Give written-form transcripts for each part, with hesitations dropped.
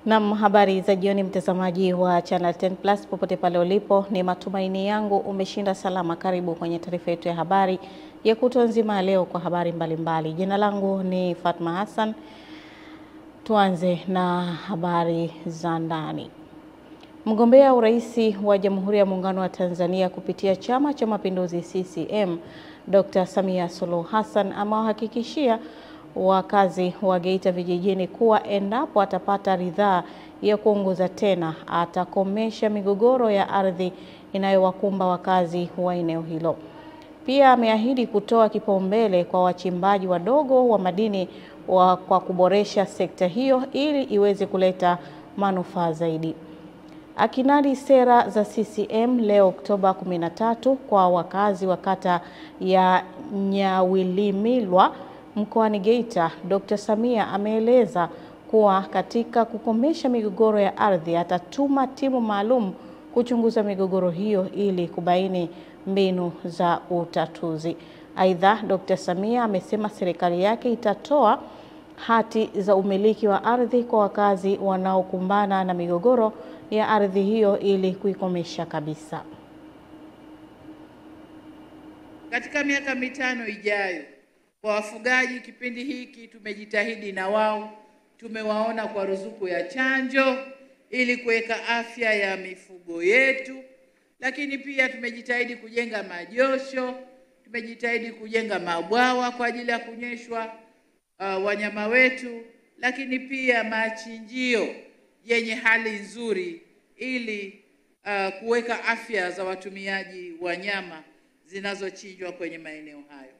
Na habari za jioni, mtazamaji wa Channel 10 Plus popote pale ulipo, ni matumaini yangu umeshinda salama. Karibu kwenye taarifa yetu ya habari ya kutwa nzima leo kwa habari mbalimbali. Jina langu ni Fatma Hassan. Tuanze na habari za ndani. Mgombea urais wa Jamhuri ya Muungano wa Tanzania kupitia Chama cha Mapinduzi CCM, Dr. Samia Suluhu Hassan amewahakikishia wakazi wa Geita vijijini kuwa endapo atapata ridhaa ya kuongoza tena atakomesha migogoro ya ardhi inayowakumba wakazi wa eneo hilo. Pia ameahidi kutoa kipaumbele kwa wachimbaji wadogo wa madini kwa kuboresha sekta hiyo ili iweze kuleta manufaa zaidi. Akinadi sera za CCM leo Oktoba 13 kwa wakazi wa kata ya Nyawilimilwa mkoani Geita, Dr. Samia ameeleza kuwa katika kukomesha migogoro ya ardhi atatuma timu maalum kuchunguza migogoro hiyo ili kubaini mbinu za utatuzi. Aidha, Dr. Samia amesema serikali yake itatoa hati za umiliki wa ardhi kwa wakazi wanaokumbana na migogoro ya ardhi hiyo ili kuikomesha kabisa. Katika miaka mitano ijayo, kwa wafugaji kipindi hiki tumejitahidi na wao, tumewaona kwa ruzuku ya chanjo ili kuweka afya ya mifugo yetu, lakini pia tumejitahidi kujenga majosho, tumejitahidi kujenga mabwawa kwa ajili ya kunyeshwa wanyama wetu, lakini pia machinjio yenye hali nzuri ili kuweka afya za watumiaji wa nyama zinazochinjwa kwenye maeneo hayo.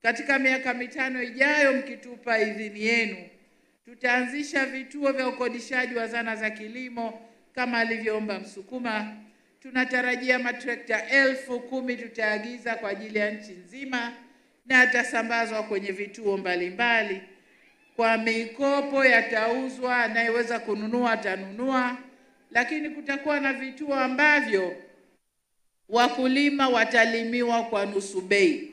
Katika miaka mitano ijayo, mkitupa idhini yenu, tutaanzisha vituo vya ukodishaji wa zana za kilimo kama alivyoomba Msukuma. Tunatarajia matrekta 10,000 tutaagiza kwa ajili ya nchi nzima na yatasambazwa kwenye vituo mbalimbali. Kwa mikopo yatauzwa, anayeweza kununua atanunua, lakini kutakuwa na vituo ambavyo wakulima watalimiwa kwa nusu bei.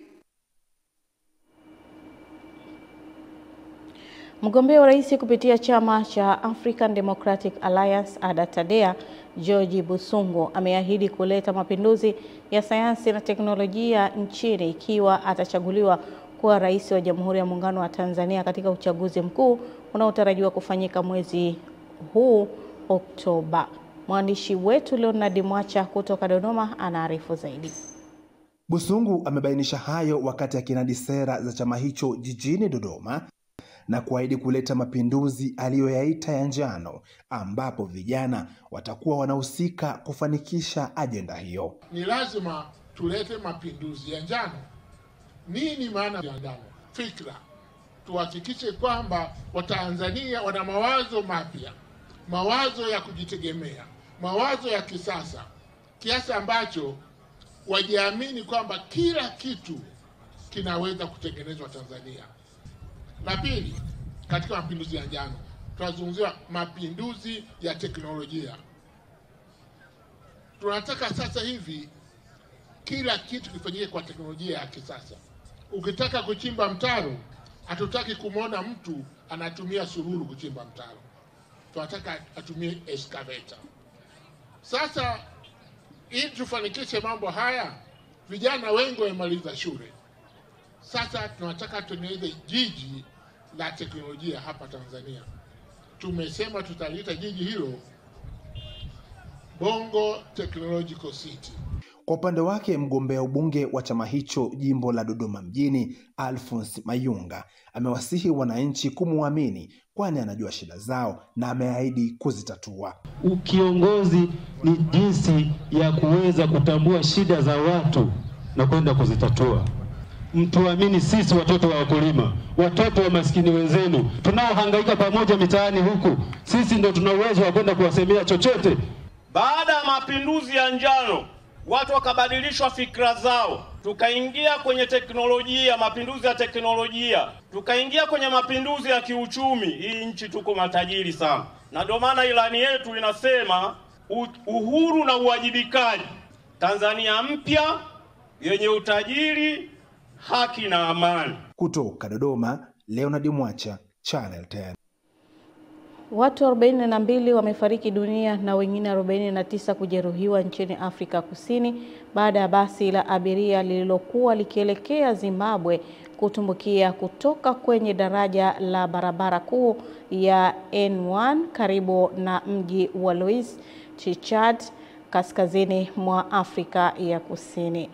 Mgombea urais kupitia chama cha African Democratic Alliance ADA-TADEA, George Busungu ameahidi kuleta mapinduzi ya sayansi na teknolojia nchini ikiwa atachaguliwa kuwa rais wa Jamhuri ya Muungano wa Tanzania katika uchaguzi mkuu unaotarajiwa kufanyika mwezi huu Oktoba. Mwandishi wetu Leonard Mwacha kutoka Dodoma anaarifu zaidi. Busungu amebainisha hayo wakati akinadi sera za chama hicho jijini Dodoma na kuahidi kuleta mapinduzi aliyoyaita ya njano, ambapo vijana watakuwa wanahusika kufanikisha ajenda hiyo. Ni lazima tulete mapinduzi ya njano. Nini maana ya njano? Fikra. Tuhakikishe kwamba Watanzania wana mawazo mapya, mawazo ya kujitegemea, mawazo ya kisasa, kiasi ambacho wajiamini kwamba kila kitu kinaweza kutengenezwa Tanzania. La pili, katika mapinduzi ya njano tunazungumzia mapinduzi ya teknolojia. Tunataka sasa hivi kila kitu kifanyike kwa teknolojia ya kisasa. Ukitaka kuchimba mtaro, hatutaki kumwona mtu anatumia sururu kuchimba mtaro. Tunataka atumie excavator. Sasa ili tufanikishe mambo haya, vijana wengi wamemaliza shule. Sasa tunataka tutengeneze jiji la teknolojia hapa Tanzania. Tumesema tutaliita jiji hilo Bongo Technological City. Kwa upande wake, mgombea ubunge wa chama hicho jimbo la Dodoma mjini, Alphonse Mayunga, amewasihi wananchi kumuamini kwani anajua shida zao na ameahidi kuzitatua. Ukiongozi ni jinsi ya kuweza kutambua shida za watu na kwenda kuzitatua. Mtuamini sisi watoto wa wakulima, watoto wa maskini wenzenu, tunaohangaika pamoja mitaani huku, sisi ndio tuna uwezo wa kwenda kuwasemea chochote. Baada ya mapinduzi ya njano, watu wakabadilishwa fikra zao, tukaingia kwenye teknolojia, mapinduzi ya teknolojia, tukaingia kwenye mapinduzi ya kiuchumi. Hii nchi tuko matajiri sana, na ndio maana ilani yetu inasema uhuru na uwajibikaji, Tanzania mpya yenye utajiri, haki na amani. Kutoka Dodoma, Leonard Mwacha, Channel 10. Watu 42 wamefariki dunia na wengine 49 kujeruhiwa nchini Afrika Kusini baada ya basi la abiria lililokuwa likielekea Zimbabwe kutumbukia kutoka kwenye daraja la barabara kuu ya N1 karibu na mji wa Louis Trichardt kaskazini mwa Afrika ya Kusini.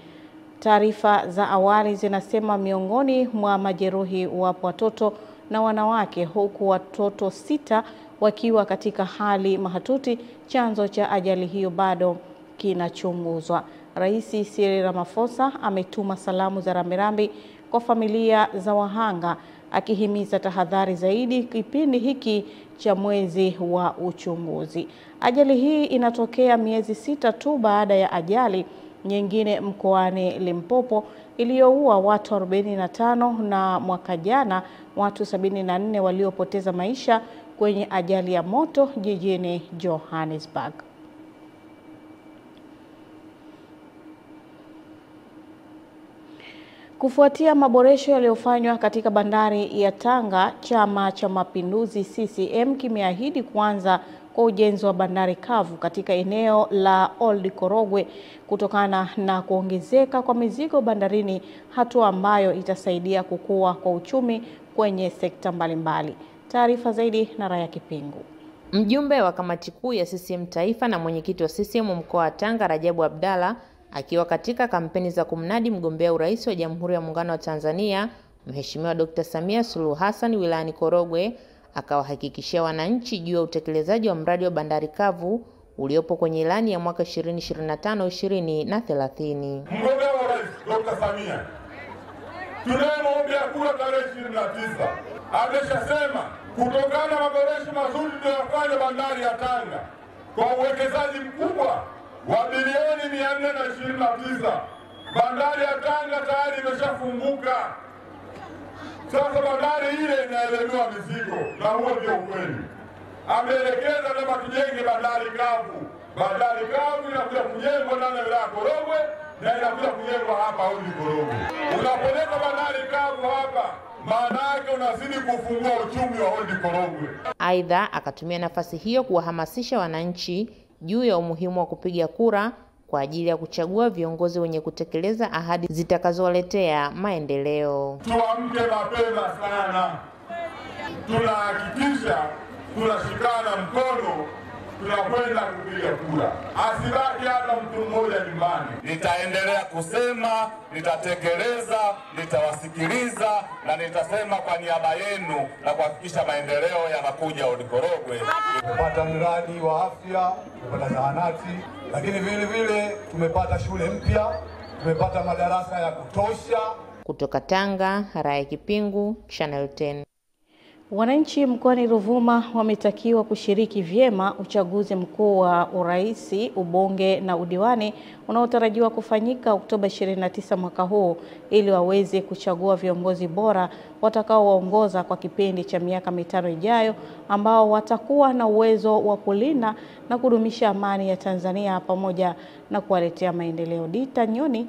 Taarifa za awali zinasema miongoni mwa majeruhi wapo watoto na wanawake, huku watoto 6 wakiwa katika hali mahututi. Chanzo cha ajali hiyo bado kinachunguzwa. Rais Cyril Ramaphosa ametuma salamu za rambirambi kwa familia za wahanga, akihimiza tahadhari zaidi kipindi hiki cha mwezi wa uchunguzi. Ajali hii inatokea miezi 6 tu baada ya ajali nyingine mkoani Limpopo iliyoua watu 45 na mwaka jana watu 74 waliopoteza maisha kwenye ajali ya moto jijini Johannesburg. Kufuatia maboresho yaliyofanywa katika bandari ya Tanga, Chama cha Mapinduzi CCM kimeahidi kuanza kwa ujenzi wa bandari kavu katika eneo la Old Korogwe kutokana na kuongezeka kwa mizigo bandarini, hatua ambayo itasaidia kukua kwa uchumi kwenye sekta mbalimbali. Taarifa zaidi na Raya Kipingu. Mjumbe wa kamati kuu ya CCM Taifa na mwenyekiti wa CCM mkoa wa Tanga Rajabu Abdalla akiwa katika kampeni za kumnadi mgombea urais wa Jamhuri ya Muungano wa Tanzania Mheshimiwa Dr. Samia Suluhu Hassan wilayani Korogwe akawahakikishia wananchi juu ya utekelezaji wa mradi wa bandari kavu uliopo kwenye ilani ya mwaka 2025-2030. Mgombea wa rais Dr. Samia tunayemwombea kura tarehe 29 ameshasema kutokana na maboresho mazuri tunayofanya bandari ya Tanga kwa uwekezaji mkubwa wa bilioni 429, bandari ya Tanga tayari imeshafunguka. Sasa bandari ile inaelemewa mizigo, na huo ndio ukweli. Ameelekeza kwamba tujenge bandari kavu. Bandari kavu inakuja kujengwa ndani ya wilaya Korogwe na inakuja kujengwa hapa Old Korogwe. Unapeleka bandari kavu hapa, maana yake unazidi kufungua uchumi wa Old Korogwe. Aidha, akatumia nafasi hiyo kuwahamasisha wananchi juu ya umuhimu wa kupiga kura kwa ajili ya kuchagua viongozi wenye kutekeleza ahadi zitakazowaletea maendeleo. Tuamke mapema sana. Tunahakikisha tunashikana mkono, tunakwenda kupiga kura. Asibaki hata mtu mmoja nyumbani. Nitaendelea kusema, nitatekeleza, nitawasikiliza na nitasema kwa niaba yenu na kuhakikisha maendeleo yanakuja Old Korogwe. Tumepata mradi wa afya, tumepata zahanati, lakini vile vile tumepata shule mpya, tumepata madarasa ya kutosha. Kutoka Tanga, Raya Kipingu, Channel 10. Wananchi mkoani Ruvuma wametakiwa kushiriki vyema uchaguzi mkuu wa urais, ubunge na udiwani unaotarajiwa kufanyika Oktoba 29 mwaka huu ili waweze kuchagua viongozi bora watakaowaongoza kwa kipindi cha miaka 5 ijayo, ambao watakuwa na uwezo wa kulinda na kudumisha amani ya Tanzania pamoja na kuwaletea maendeleo. Dita Nyoni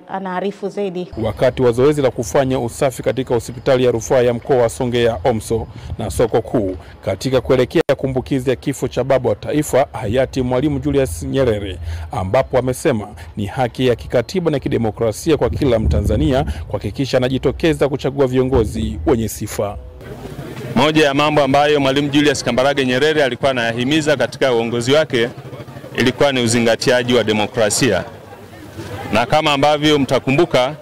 anaarifu zaidi. Wakati wa zoezi la kufanya usafi katika hospitali ya rufaa ya mkoa wa Songea OMSO na soko kuu katika kuelekea kumbukizi ya kifo cha baba wa taifa hayati Mwalimu Julius Nyerere, ambapo amesema ni haki ya kikatiba na kidemokrasia kwa kila Mtanzania kuhakikisha anajitokeza kuchagua viongozi wenye sifa. Moja ya mambo ambayo Mwalimu Julius Kambarage Nyerere alikuwa anayahimiza katika uongozi wake ilikuwa ni uzingatiaji wa demokrasia. Na kama ambavyo mtakumbuka,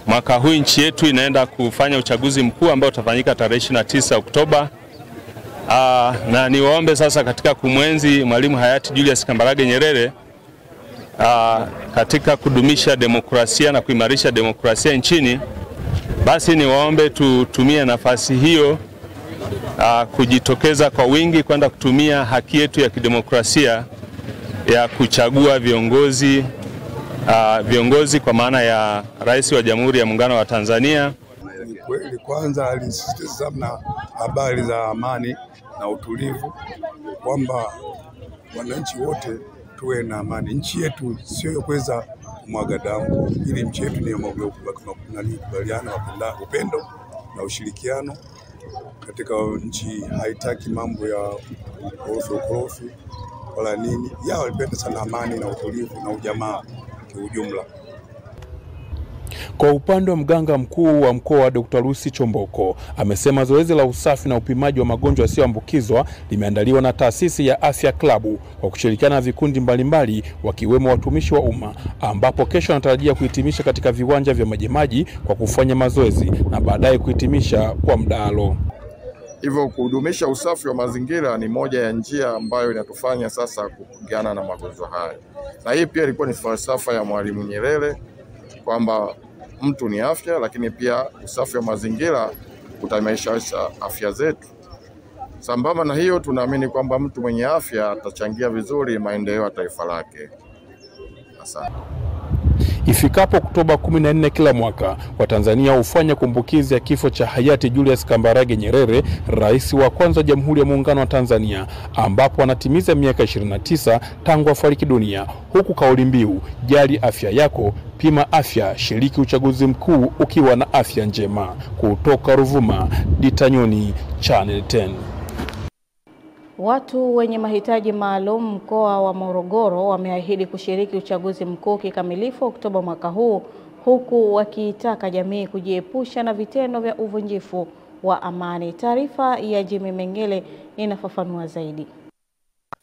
mwaka huu nchi yetu inaenda kufanya uchaguzi mkuu ambao utafanyika tarehe 29 Oktoba. Na niwaombe sasa katika kumwenzi Mwalimu hayati Julius Kambarage Nyerere katika kudumisha demokrasia na kuimarisha demokrasia nchini, basi niwaombe tutumie nafasi hiyo kujitokeza kwa wingi kwenda kutumia haki yetu ya kidemokrasia ya kuchagua viongozi kwa maana ya Rais wa Jamhuri ya Muungano wa Tanzania. Kweli kwanza alisisitiza sana habari za amani na utulivu, kwamba wananchi wote tuwe na amani. Nchi yetu sio kuweza kumwaga damu, ili nchi yetu ni ya makubaliano, upendo na ushirikiano katika nchi haitaki mambo ya ukorofi wala nini. Yao walipenda sana amani na utulivu na ujamaa kiujumla. Kwa upande wa mganga mkuu wa mkoa Dr. Lucy Chomboko, amesema zoezi la usafi na upimaji wa magonjwa yasiyoambukizwa limeandaliwa na taasisi ya Afya Klabu kwa kushirikiana na vikundi mbalimbali wakiwemo watumishi wa umma, ambapo kesho anatarajia kuhitimisha katika viwanja vya Majimaji kwa kufanya mazoezi na baadaye kuhitimisha kwa mdahalo. Hivyo kudumisha usafi wa mazingira ni moja ya njia ambayo inatufanya sasa kupigana na magonjwa haya. Na hii pia ilikuwa ni falsafa ya Mwalimu Nyerere kwamba mtu ni afya, lakini pia usafi wa mazingira utaimarisha afya zetu. Sambamba na hiyo, tunaamini kwamba mtu mwenye afya atachangia vizuri maendeleo ya taifa lake. Asante. Ifikapo Oktoba 14 kila mwaka, Watanzania hufanya kumbukizi ya kifo cha hayati Julius Kambarage Nyerere, rais wa kwanza wa Jamhuri ya Muungano wa Tanzania, ambapo anatimiza miaka 29 tangu afariki dunia, huku kauli mbiu jali afya yako, pima afya, shiriki uchaguzi mkuu ukiwa na afya njema. Kutoka Ruvuma, Ditanyoni, Channel 10. Watu wenye mahitaji maalum mkoa wa Morogoro wameahidi kushiriki uchaguzi mkuu kikamilifu Oktoba mwaka huu, huku wakiitaka jamii kujiepusha na vitendo vya uvunjifu wa amani. Taarifa ya Jimmy Mengele inafafanua zaidi.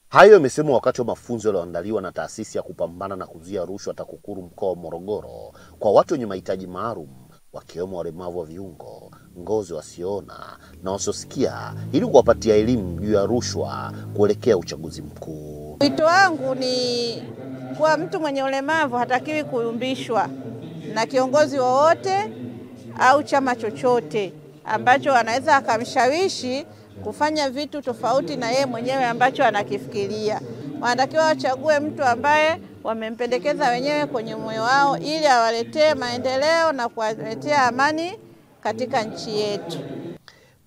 Hayo yamesemwa wakati wa mafunzo yaliyoandaliwa na taasisi ya kupambana na kuzuia rushwa TAKUKURU mkoa wa Morogoro kwa watu wenye mahitaji maalum, wakiwemo walemavu wa viungo, ngozi wasioona na wasiosikia, ili kuwapatia elimu juu ya rushwa kuelekea uchaguzi mkuu. Wito wangu ni kwa mtu mwenye ulemavu hatakiwi kuyumbishwa na kiongozi wowote au chama chochote ambacho anaweza akamshawishi kufanya vitu tofauti na yeye mwenyewe ambacho anakifikiria. Wanatakiwa wachague mtu ambaye wamempendekeza wenyewe kwenye moyo wao ili awaletee maendeleo na kuwaletea amani katika nchi yetu.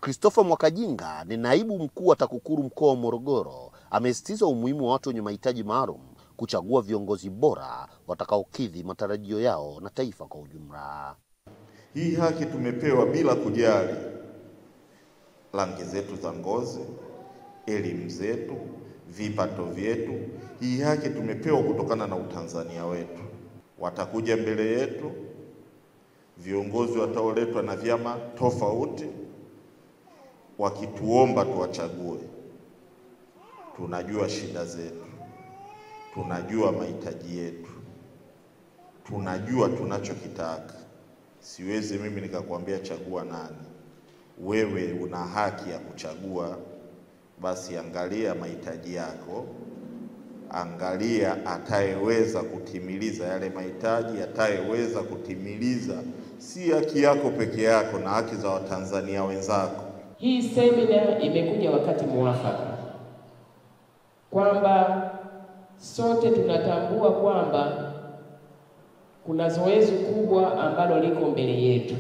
Christopher Mwakajinga ni naibu mkuu wa TAKUKURU mkoa wa Morogoro, amesisitiza umuhimu wa watu wenye mahitaji maalum kuchagua viongozi bora watakaokidhi matarajio yao na taifa kwa ujumla. Hii haki tumepewa bila kujali rangi zetu za ngozi, elimu zetu, vipato vyetu. Hii haki tumepewa kutokana na utanzania wetu. Watakuja mbele yetu viongozi wataoletwa na vyama tofauti, wakituomba tuwachague. Tunajua shida zetu, tunajua mahitaji yetu, tunajua tunachokitaka. Siwezi mimi nikakwambia chagua nani. Wewe una haki ya kuchagua, basi angalia mahitaji yako, angalia atayeweza kutimiliza yale mahitaji, atayeweza kutimiliza si haki yako peke yako na haki za Watanzania wenzako. Hii semina imekuja wakati mwafaka, kwamba sote tunatambua kwamba kuna zoezi kubwa ambalo liko mbele yetu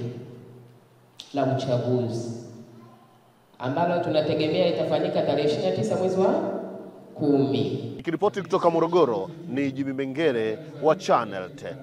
la uchaguzi, ambalo tunategemea itafanyika tarehe 29 mwezi wa 10. Nikiripoti kutoka Morogoro ni Jimmy Mengele wa Channel 10.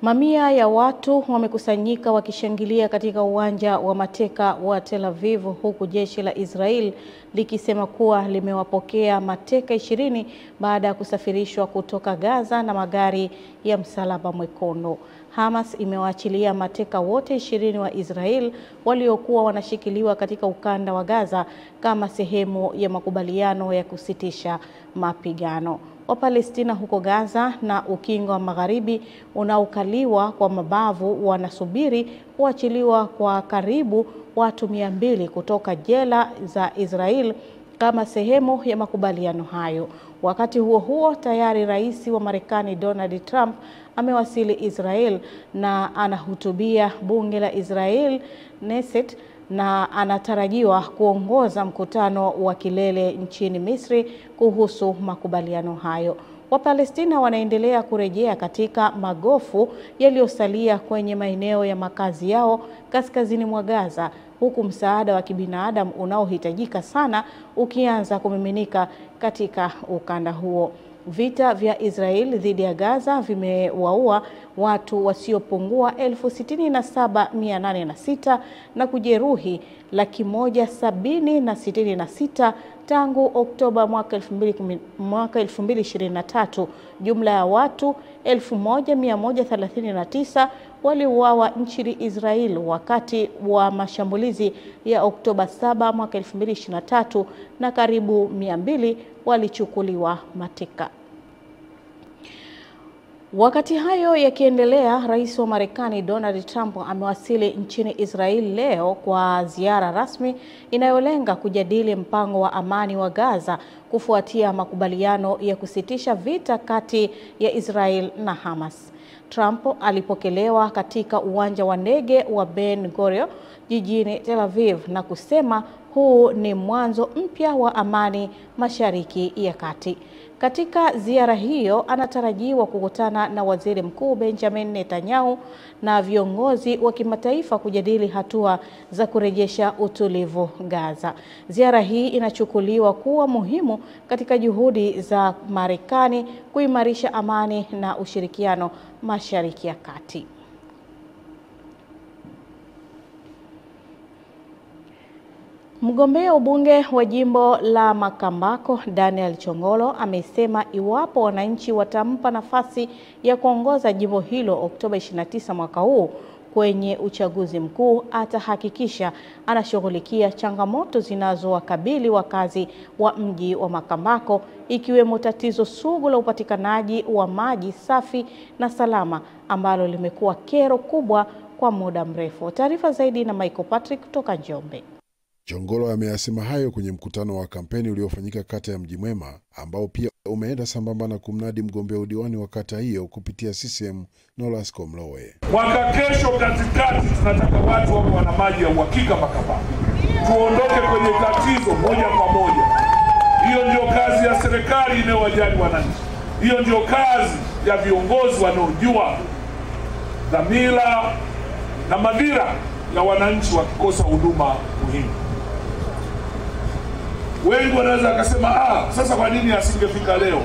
Mamia ya watu wamekusanyika wakishangilia katika uwanja wa mateka wa Tel Aviv, huku jeshi la Israel likisema kuwa limewapokea mateka 20 baada ya kusafirishwa kutoka Gaza na magari ya Msalaba Mwekundu. Hamas imewaachilia mateka wote 20 wa Israel waliokuwa wanashikiliwa katika ukanda wa Gaza kama sehemu ya makubaliano ya kusitisha mapigano. Wapalestina huko Gaza na ukingo wa Magharibi unaokaliwa kwa mabavu wanasubiri kuachiliwa kwa karibu watu 200 kutoka jela za Israel kama sehemu ya makubaliano hayo. Wakati huo huo, tayari rais wa Marekani Donald Trump amewasili Israel na anahutubia bunge la Israel Knesset, na anatarajiwa kuongoza mkutano wa kilele nchini Misri kuhusu makubaliano hayo. Wapalestina wanaendelea kurejea katika magofu yaliyosalia kwenye maeneo ya makazi yao kaskazini mwa Gaza, huku msaada wa kibinadamu unaohitajika sana ukianza kumiminika katika ukanda huo. Vita vya Israel dhidi ya Gaza vimewaua watu wasiopungua 67,806 na kujeruhi 176,066 tangu Oktoba mwaka 2023. Jumla ya watu 1,139 waliuawa nchini Israel wakati wa mashambulizi ya Oktoba 7 mwaka 2023 na karibu 200 walichukuliwa mateka. Wakati hayo yakiendelea, Rais wa Marekani Donald Trump amewasili nchini Israel leo kwa ziara rasmi inayolenga kujadili mpango wa amani wa Gaza kufuatia makubaliano ya kusitisha vita kati ya Israel na Hamas. Trump alipokelewa katika uwanja wa ndege wa Ben Gurion jijini Tel Aviv na kusema huu ni mwanzo mpya wa amani Mashariki ya Kati. Katika ziara hiyo anatarajiwa kukutana na Waziri Mkuu Benjamin Netanyahu na viongozi wa kimataifa kujadili hatua za kurejesha utulivu Gaza. Ziara hii inachukuliwa kuwa muhimu katika juhudi za Marekani kuimarisha amani na ushirikiano Mashariki ya Kati. Mgombea ubunge wa jimbo la Makambako Daniel Chongolo amesema iwapo wananchi watampa nafasi ya kuongoza jimbo hilo Oktoba 29 mwaka huu kwenye uchaguzi mkuu, atahakikisha anashughulikia changamoto zinazowakabili wakazi wa mji wa Makambako, ikiwemo tatizo sugu la upatikanaji wa maji safi na salama ambalo limekuwa kero kubwa kwa muda mrefu. Taarifa zaidi na Michael Patrick kutoka Njombe. Chongolo ameyasema hayo kwenye mkutano wa kampeni uliofanyika kata ya Mji Mwema, ambao pia umeenda sambamba na kumnadi mgombea udiwani wa kata hiyo kupitia CCM Nolasco Mlowe. Mwaka kesho katikati tunataka watu wawe wana maji ya uhakika Makambako. Tuondoke kwenye tatizo moja kwa moja. Hiyo ndio kazi ya serikali inayowajali wananchi. Hiyo ndio kazi ya viongozi wanaojua dhamira na madhira ya wananchi wakikosa huduma muhimu. Wengi wanaweza akasema sasa kwa nini asingefika leo?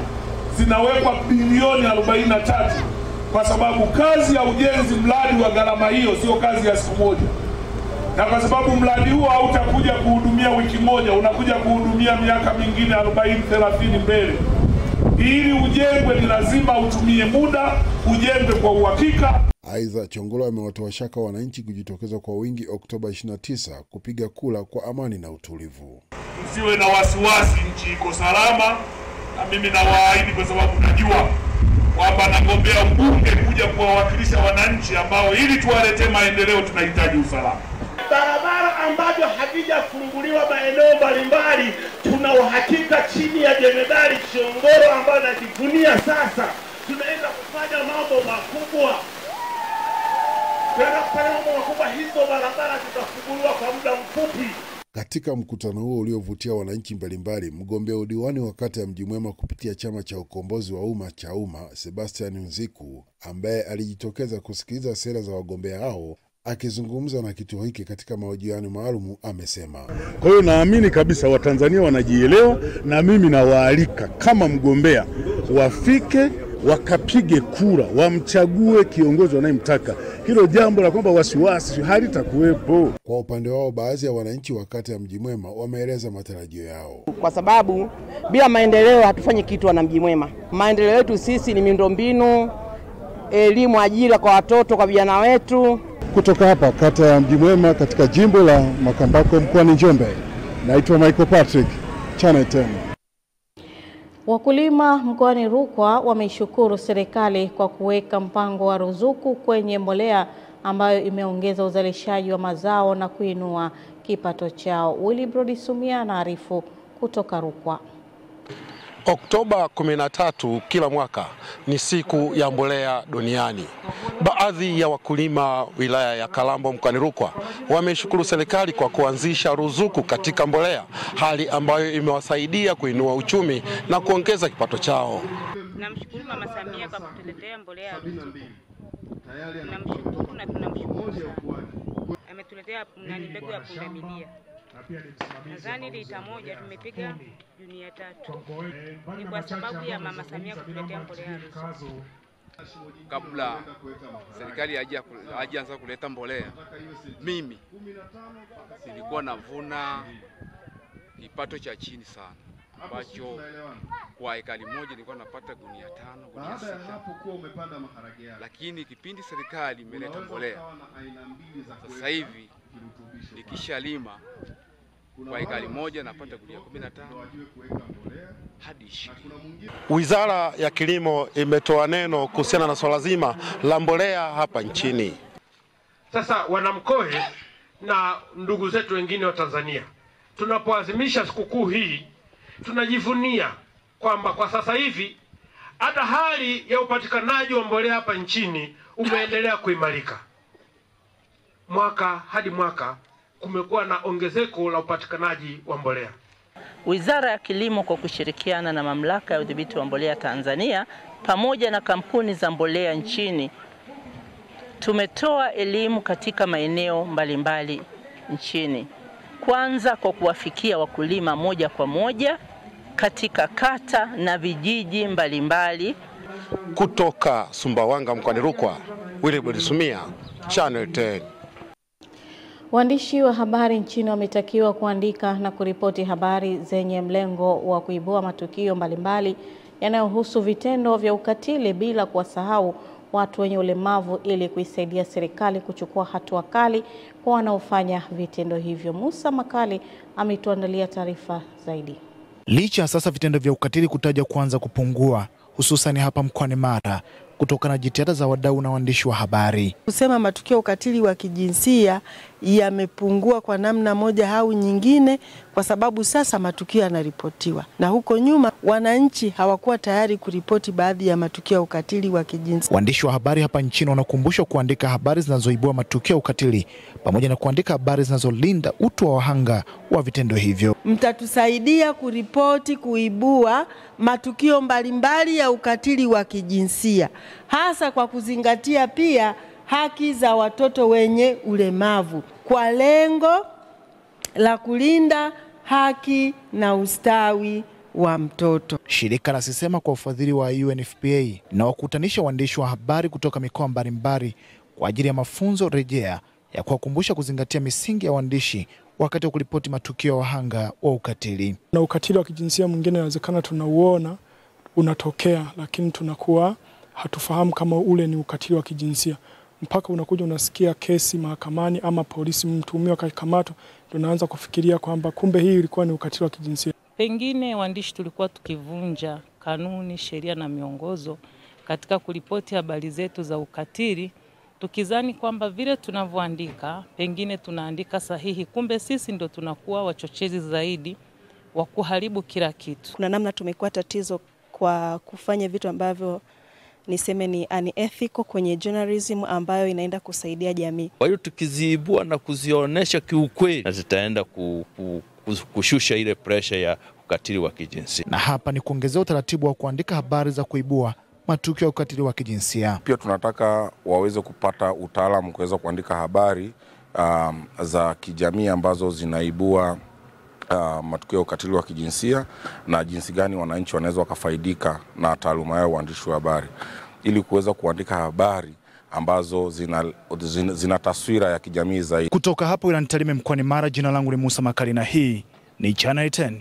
Zinawekwa bilioni 43 kwa sababu kazi ya ujenzi mradi wa gharama hiyo sio kazi ya siku moja. Na kwa sababu mradi huo hautakuja kuhudumia wiki moja, unakuja kuhudumia miaka mingine 40-30 mbele. Ili ujengwe ni lazima utumie muda, ujengwe kwa uhakika. Aidha, Chongolo amewatoa shaka wananchi kujitokeza kwa wingi Oktoba 29 kupiga kura kwa amani na utulivu. Msiwe na wasiwasi, nchi iko salama, na mimi nawaahidi kwa sababu najua kwamba nagombea mbunge kuja kuwawakilisha wananchi ambao ili tuwaletee maendeleo tunahitaji usalama. Barabara ambazo hazijafunguliwa maeneo mbalimbali, tuna uhakika chini ya Jenerali Chongolo ambaye anajivunia sasa, tunaweza kufanya mambo makubwa. Hizo barabara zitafunguliwa kwa muda mfupi. Katika mkutano huo uliovutia wananchi mbalimbali, mgombea udiwani wa kata ya Mji Mwema kupitia chama cha ukombozi wa umma cha umma Sebastian Nziku, ambaye alijitokeza kusikiliza sera za wagombea hao, akizungumza na kituo hiki katika mahojiano maalum, amesema kwa hiyo naamini kabisa Watanzania wanajielewa, na mimi nawaalika kama mgombea wafike wakapige kura, wamchague kiongozi wanayemtaka. Hilo jambo la kwamba wasiwasi halitakuwepo. Kwa upande wao, baadhi ya wananchi wa kata ya Mji Mwema wameeleza matarajio yao. Kwa sababu bila maendeleo hatufanyi kitu na Mji Mwema. Maendeleo yetu sisi ni miundombinu, elimu, ajira kwa watoto, kwa vijana wetu. Kutoka hapa kata ya Mji Mwema katika jimbo la Makambako mkoani Njombe, naitwa Michael Patrick, Channel 10. Wakulima mkoani Rukwa wameishukuru serikali kwa kuweka mpango wa ruzuku kwenye mbolea ambayo imeongeza uzalishaji wa mazao na kuinua kipato chao. Willibrod Sumia anaarifu kutoka Rukwa. Oktoba 13 kila mwaka ni siku ya mbolea duniani. Baadhi ya wakulima wilaya ya Kalambo mkoani Rukwa wameshukuru serikali kwa kuanzisha ruzuku katika mbolea, hali ambayo imewasaidia kuinua uchumi na kuongeza kipato chao. Namshukuru Mama Samia kwa kutuletea mbolea ya ruzuku. Tunamshukuru na tunamshukuru sana. Ametuletea mbegu ya pundamilia. Nadhani lita moja tumepiga gunia 3. Ni kwa sababu ya Mama Samia kutuletea mbolea ruzuku. Kabla serikali hajaanza kuleta mbolea, mimi nilikuwa navuna kipato cha chini sana, ambacho kwa ekari moja nilikuwa napata gunia 5, gunia 6. Lakini kipindi serikali imeleta mbolea, sasa hivi nikishalima kwa ekari moja napata gunia 15 hadi 20. Wizara ya Kilimo imetoa neno kuhusiana na swala zima la mbolea hapa nchini. Sasa wanamkoe na ndugu zetu wengine wa Tanzania, tunapoadhimisha sikukuu hii tunajivunia kwamba kwa sasa hivi hata hali ya upatikanaji wa mbolea hapa nchini umeendelea kuimarika. Mwaka hadi mwaka kumekuwa na ongezeko la upatikanaji wa mbolea. Wizara ya Kilimo kwa kushirikiana na Mamlaka ya Udhibiti wa Mbolea Tanzania pamoja na kampuni za mbolea nchini tumetoa elimu katika maeneo mbalimbali nchini. Kwanza kwa kuwafikia wakulima moja kwa moja katika kata na vijiji mbalimbali. Kutoka Sumbawanga mkoani Rukwa, Wilibodi Sumia, Channel 10. Waandishi wa habari nchini wametakiwa kuandika na kuripoti habari zenye mlengo wa kuibua matukio mbalimbali yanayohusu vitendo vya ukatili bila kuwasahau watu wenye ulemavu ili kuisaidia serikali kuchukua hatua kali kwa wanaofanya vitendo hivyo. Musa Makali ametuandalia taarifa zaidi. Licha sasa vitendo vya ukatili kutaja kuanza kupungua, hususan hapa mkoani Mara, kutokana na jitihada za wadau na waandishi wa habari. Kusema matukio ukatili wa kijinsia yamepungua kwa namna moja au nyingine, kwa sababu sasa matukio yanaripotiwa. Na huko nyuma wananchi hawakuwa tayari kuripoti baadhi ya matukio ya ukatili wa kijinsia. Waandishi wa habari hapa nchini wanakumbushwa kuandika habari zinazoibua matukio ya ukatili pamoja na kuandika habari zinazolinda utu wa wahanga wa vitendo hivyo. Mtatusaidia kuripoti, kuibua matukio mbalimbali ya ukatili wa kijinsia, hasa kwa kuzingatia pia haki za watoto wenye ulemavu kwa lengo la kulinda haki na ustawi wa mtoto. Shirika la Sisema kwa ufadhili wa UNFPA na wakutanisha waandishi wa habari kutoka mikoa mbalimbali kwa ajili ya mafunzo rejea ya kuwakumbusha kuzingatia misingi ya waandishi wakati wa kuripoti matukio ya wahanga wa ukatili. Na ukatili wa kijinsia mwingine inawezekana tunauona unatokea, lakini tunakuwa hatufahamu kama ule ni ukatili wa kijinsia. Mpaka unakuja unasikia kesi mahakamani ama polisi, mtuhumiwa kakamatwa, tunaanza kufikiria kwamba kumbe hii ilikuwa ni ukatili wa kijinsia. Pengine waandishi tulikuwa tukivunja kanuni, sheria na miongozo katika kuripoti habari zetu za ukatili, tukizani kwamba vile tunavyoandika pengine tunaandika sahihi, kumbe sisi ndo tunakuwa wachochezi zaidi wa kuharibu kila kitu. Kuna namna tumekuwa tatizo kwa kufanya vitu ambavyo niseme ni unethical kwenye journalism ambayo inaenda kusaidia jamii. Kwa hiyo tukiziibua na kuzionesha kiukweli, na zitaenda kushusha ile pressure ya ukatili wa kijinsia. Na hapa ni kuongezea utaratibu wa kuandika habari za kuibua matukio ya ukatili wa kijinsia. Pia tunataka waweze kupata utaalamu kuweza kuandika habari za kijamii ambazo zinaibua matukio ya ukatili wa kijinsia na jinsi gani wananchi wanaweza wakafaidika na taaluma yao uandishi wa habari, ili kuweza kuandika habari ambazo zina taswira ya kijamii zaidi. Kutoka hapo wilayani Tarime mkoani Mara, jina langu ni Musa Makali na hii ni Channel 10.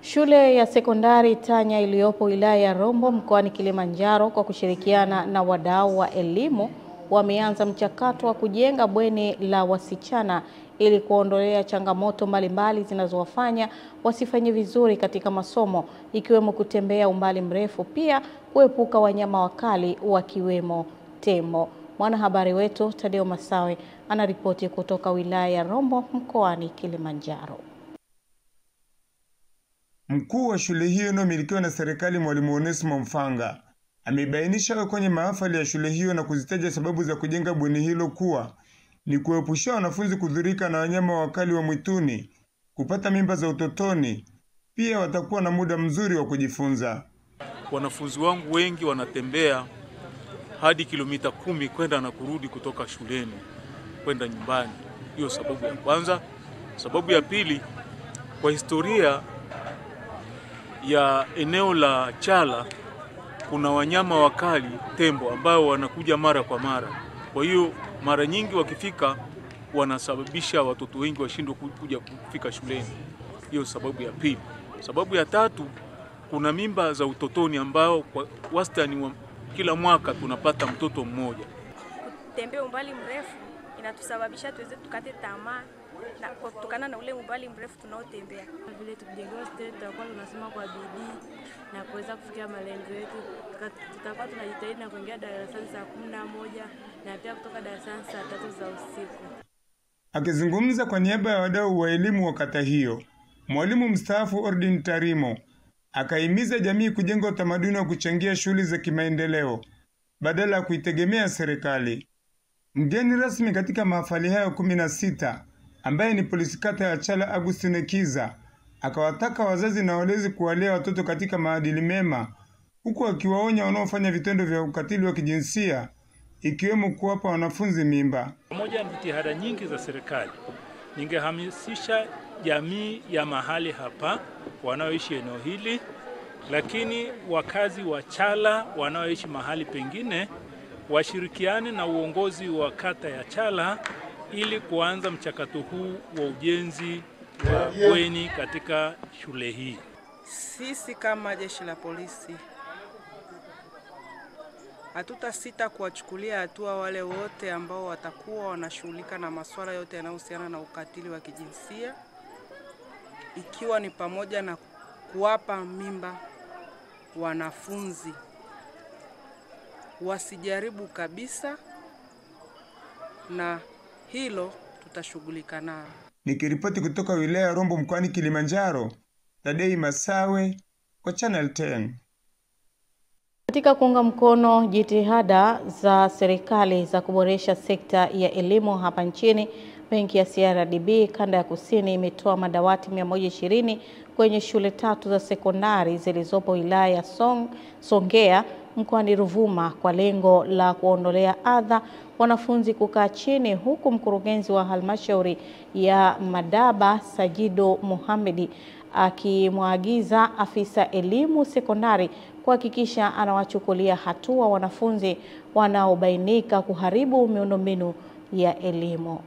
Shule ya sekondari Tanya iliyopo wilaya ya Rombo mkoani Kilimanjaro kwa kushirikiana na wadau wa elimu wameanza mchakato wa kujenga bweni la wasichana ili kuondolea changamoto mbalimbali zinazowafanya wasifanye vizuri katika masomo, ikiwemo kutembea umbali mrefu, pia kuepuka wanyama wakali wakiwemo tembo. Mwanahabari wetu Tadeo Masawe anaripoti kutoka wilaya ya Rombo mkoani Kilimanjaro. Mkuu wa shule hiyo inayomilikiwa na serikali, Mwalimu Onesmo Mfanga, amebainisha kwenye mahafali ya shule hiyo na kuzitaja sababu za kujenga bweni hilo kuwa ni kuepusha wanafunzi kudhurika na wanyama wakali wa mwituni, kupata mimba za utotoni, pia watakuwa na muda mzuri wa kujifunza. Wanafunzi wangu wengi wanatembea hadi kilomita 10 kwenda na kurudi kutoka shuleni kwenda nyumbani. Hiyo sababu ya kwanza. Sababu ya pili, kwa historia ya eneo la Chala kuna wanyama wakali tembo ambao wanakuja mara kwa mara. Kwa hiyo mara nyingi wakifika wanasababisha watoto wengi washindwe kuja kufika shuleni. Hiyo sababu ya pili. Sababu ya tatu, kuna mimba za utotoni ambao kwa wastani wa kila mwaka tunapata mtoto mmoja. Kutembea umbali mrefu inatusababisha tuweze tukate tamaa na kutokana na ule umbali mrefu tunaotembea. Vile tukijengewa state tutakuwa tunasoma kwa bidii na kuweza kufikia malengo yetu. Tutakuwa tunajitahidi na kuingia darasani saa 11 na pia kutoka darasani saa 3 za usiku. Akizungumza kwa niaba ya wadau wa elimu wa kata hiyo, mwalimu mstaafu Ordin Tarimo akahimiza jamii kujenga utamaduni wa kuchangia shughuli za kimaendeleo badala ya kuitegemea serikali. Mgeni rasmi katika mahafali hayo 16 ambaye ni polisi kata ya Chala Agustine Kiza akawataka wazazi na walezi kuwalea watoto katika maadili mema, huku akiwaonya wanaofanya vitendo vya ukatili wa kijinsia ikiwemo kuwapa wanafunzi mimba. Pamoja na jitihada nyingi za serikali, ningehamasisha jamii ya mahali hapa wanaoishi eneo hili, lakini wakazi wa Chala wanaoishi mahali pengine washirikiane na uongozi wa kata ya Chala ili kuanza mchakato huu wa ujenzi wa bweni katika shule hii. Sisi kama jeshi la polisi hatutasita kuwachukulia hatua wale wote ambao watakuwa wanashughulika na masuala yote yanayohusiana na ukatili wa kijinsia, ikiwa ni pamoja na kuwapa mimba wanafunzi. Wasijaribu kabisa, na hilo tutashughulika nalo. Nikiripoti kutoka wilaya ya Rombo mkoani Kilimanjaro, Tadei Masawe kwa Channel 10. Katika kuunga mkono jitihada za serikali za kuboresha sekta ya elimu hapa nchini, benki ya CRDB kanda ya Kusini imetoa madawati 120 kwenye shule 3 za sekondari zilizopo wilaya ya Songea mkoani Ruvuma kwa lengo la kuondolea adha wanafunzi kukaa chini, huku mkurugenzi wa halmashauri ya Madaba Sajido Mohamedi akimwagiza afisa elimu sekondari kuhakikisha anawachukulia hatua wanafunzi wanaobainika kuharibu miundombinu ya elimu.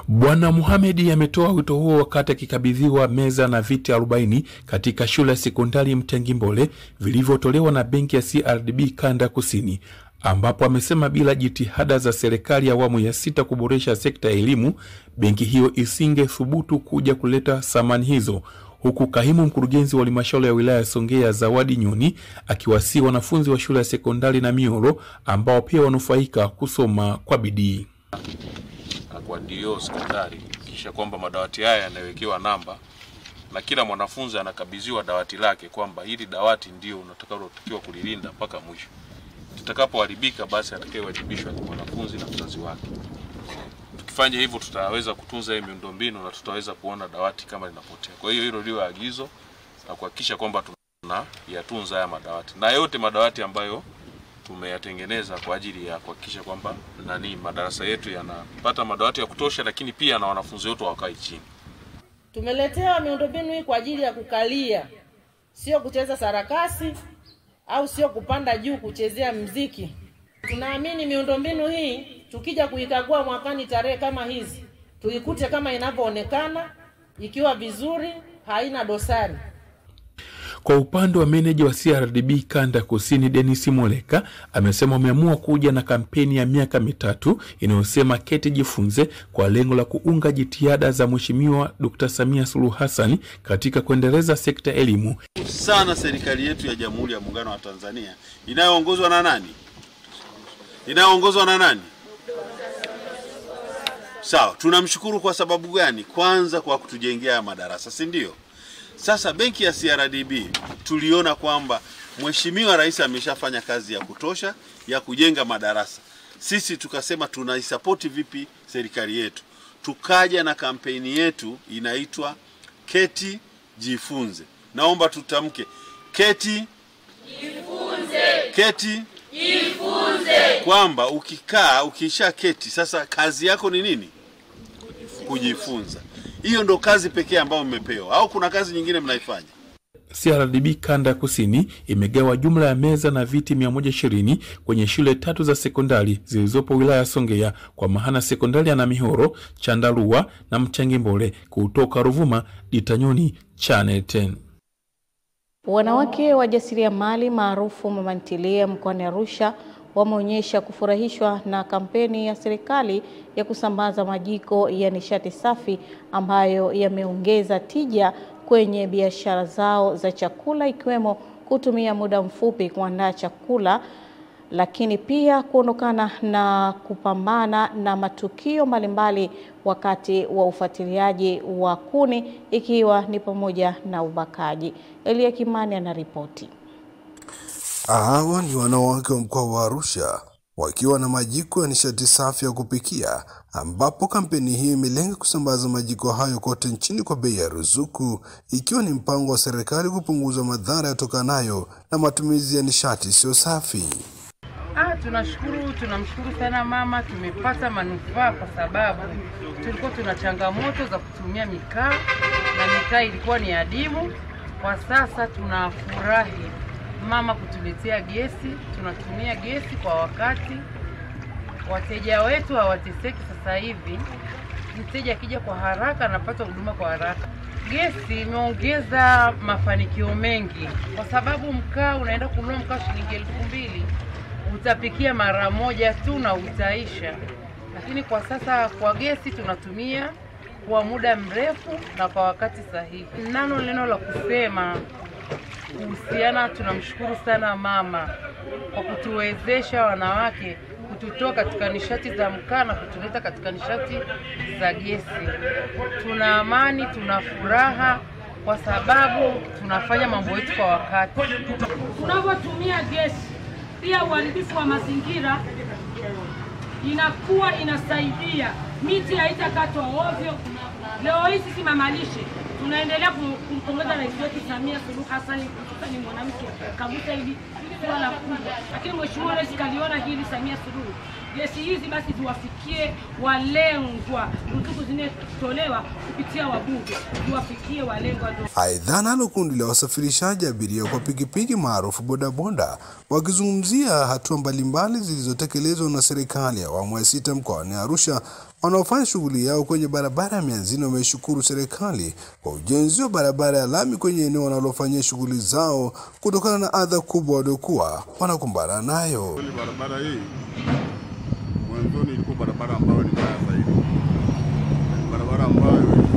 Bwana Mohamedi ametoa wito huo wakati akikabidhiwa meza na viti 40 katika shule ya sekondari Mtengimbole vilivyotolewa na benki ya CRDB kanda Kusini, ambapo amesema bila jitihada za serikali ya awamu ya 6 kuboresha sekta ya elimu, benki hiyo isinge thubutu kuja kuleta samani hizo, huku kaimu mkurugenzi wa halmashauri ya wilaya ya Songea Zawadi Nyoni akiwasii wanafunzi wa shule ya sekondari na Miolo ambao pia wanufaika kusoma kwa bidii. Kwa ndio sekondari kisha kwamba madawati haya yanawekewa namba na kila mwanafunzi anakabidhiwa dawati lake, kwamba hili dawati ndio unatakiwa kulilinda mpaka mwisho. Tutakapoharibika basi atakayewajibishwa ni mwanafunzi na mzazi wake. Tukifanya hivyo tutaweza kutunza hii miundombinu na tutaweza kuona dawati kama linapotea. Kwa hiyo hilo ndio agizo na kuhakikisha kwamba tunayatunza haya madawati. Na yote madawati ambayo tumeyatengeneza kwa ajili ya kuhakikisha kwamba madarasa yetu yanapata madawati ya kutosha, lakini pia na wanafunzi wetu wakai chini. Tumeletewa miundombinu hii kwa ajili ya kukalia, sio kucheza sarakasi au sio kupanda juu kuchezea muziki. Tunaamini miundombinu hii tukija kuikagua mwakani tarehe kama hizi, tuikute kama inavyoonekana, ikiwa vizuri, haina dosari. Kwa upande wa meneja wa CRDB kanda Kusini Dennis Moleka amesema wameamua kuja na kampeni ya miaka 3 inayosema Keti Jifunze kwa lengo la kuunga jitihada za Mheshimiwa Dr. Samia Suluhu Hassan katika kuendeleza sekta ya elimu. Sana serikali yetu ya Jamhuri ya Muungano wa Tanzania inayoongozwa na nani? Inayoongozwa na nani? Sawa, tunamshukuru kwa sababu gani? Kwanza kwa kutujengea madarasa, si ndio? Sasa benki ya CRDB tuliona kwamba Mheshimiwa Rais ameshafanya kazi ya kutosha ya kujenga madarasa. Sisi tukasema tunaisapoti vipi serikali yetu. Tukaja na kampeni yetu inaitwa Keti Jifunze. Naomba tutamke Keti Jifunze. Keti Jifunze. Kwamba ukisha keti sasa kazi yako ni nini? kujifunza. Hiyo ndo kazi pekee ambayo mmepewa, au kuna kazi nyingine mnaifanya? CRDB Kanda ya Kusini imegawa jumla ya meza na viti 120 kwenye shule 3 za sekondari zilizopo wilaya ya Songea, kwa maana sekondari ya Namihoro, Chandarua na Mchangimbole. Kutoka Ruvuma, Ditanyoni, Channel 10. Wanawake wajasiriamali maarufu mama ntilie mkoani Arusha wameonyesha kufurahishwa na kampeni ya serikali ya kusambaza majiko ya nishati safi ambayo yameongeza tija kwenye biashara zao za chakula, ikiwemo kutumia muda mfupi kuandaa chakula, lakini pia kuondokana na kupambana na matukio mbalimbali wakati wa ufuatiliaji wa kuni, ikiwa ni pamoja na ubakaji. Elia Kimani anaripoti. Hawa ni wanawake wa mkoa wa Arusha wakiwa na majiko ya nishati safi ya kupikia, ambapo kampeni hii imelenga kusambaza majiko hayo kote nchini kwa bei ya ruzuku, ikiwa ni mpango wa serikali kupunguza madhara yatokanayo na matumizi ya nishati sio safi. Tunamshukuru sana mama, tumepata manufaa kwa sababu tulikuwa tuna changamoto za kutumia mikaa na mikaa ilikuwa ni adimu. Kwa sasa tunafurahi mama kutuletea gesi, tunatumia gesi kwa wakati. Wateja wetu hawateseki sasa hivi. Mteja akija kwa haraka anapata huduma kwa haraka. Gesi imeongeza mafanikio mengi kwa sababu mkaa unaenda kununua mkaa shilingi 2000, utapikia mara moja tu na utaisha. Lakini kwa sasa kwa gesi tunatumia kwa muda mrefu na kwa wakati sahihi. Neno la kusema kuhusiana, tunamshukuru sana mama kwa kutuwezesha wanawake kututoa katika nishati za mkaa na kutuleta katika nishati za gesi. Tuna amani, tuna furaha kwa sababu tunafanya mambo yetu kwa wakati. Tunapotumia gesi pia uharibifu wa mazingira inakuwa inasaidia, miti haitakatwa ovyo. Leo hii sisi mamalishe tunaendelea kumpongeza Rais wetu Samia Suluhu Hassan, ni mwanamke kabisa hili swala kubwa. Lakini Mheshimiwa Rais kaliona hili Samia Suluhu, gesi hizi basi ziwafikie walengwa, ruzuku zinatolewa kupitia wabunge ziwafikie walengwa. Aidha, nalo kundi la wasafirishaji abiria kwa pikipiki maarufu bodaboda wakizungumzia hatua mbalimbali zilizotekelezwa na serikali ya awamu ya 6 mkoani Arusha wanaofanya shughuli yao kwenye barabara ya Mianzini, wameshukuru serikali kwa ujenzi wa barabara ya lami kwenye eneo wanalofanyia shughuli zao kutokana na adha kubwa waliokuwa wanakumbana nayo. Barabara hii mwanzoni ilikuwa barabara ambayo ni mbaya zaidi. Barabara ambayo ilikuwa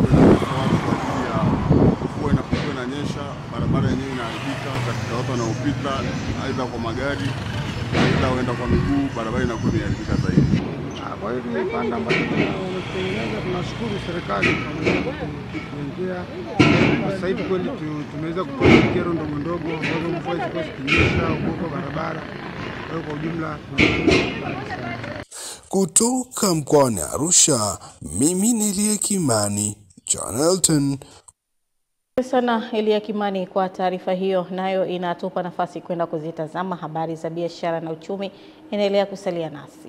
inapokuwa inanyesha, barabara yenyewe inaharibika katika watu wanaopita, aidha kwa magari, aidha waenda kwa miguu, barabara inakuwa imeharibika zaidi. Kwa hiyo ni panda ambayo tumetengeneza, tunashukuru serikali kwa kuingia. Sasa hivi kweli tumeweza kupata kero ndogo ndogo ambazo mvua zilikuwa zikinyesha huko barabara. Kwa ujumla kutoka mkoani Arusha, mimi ni Elia Kimani, Channel 10. Sana Elia Kimani kwa taarifa hiyo, nayo inatupa nafasi kwenda kuzitazama habari za biashara na uchumi. Endelea kusalia nasi.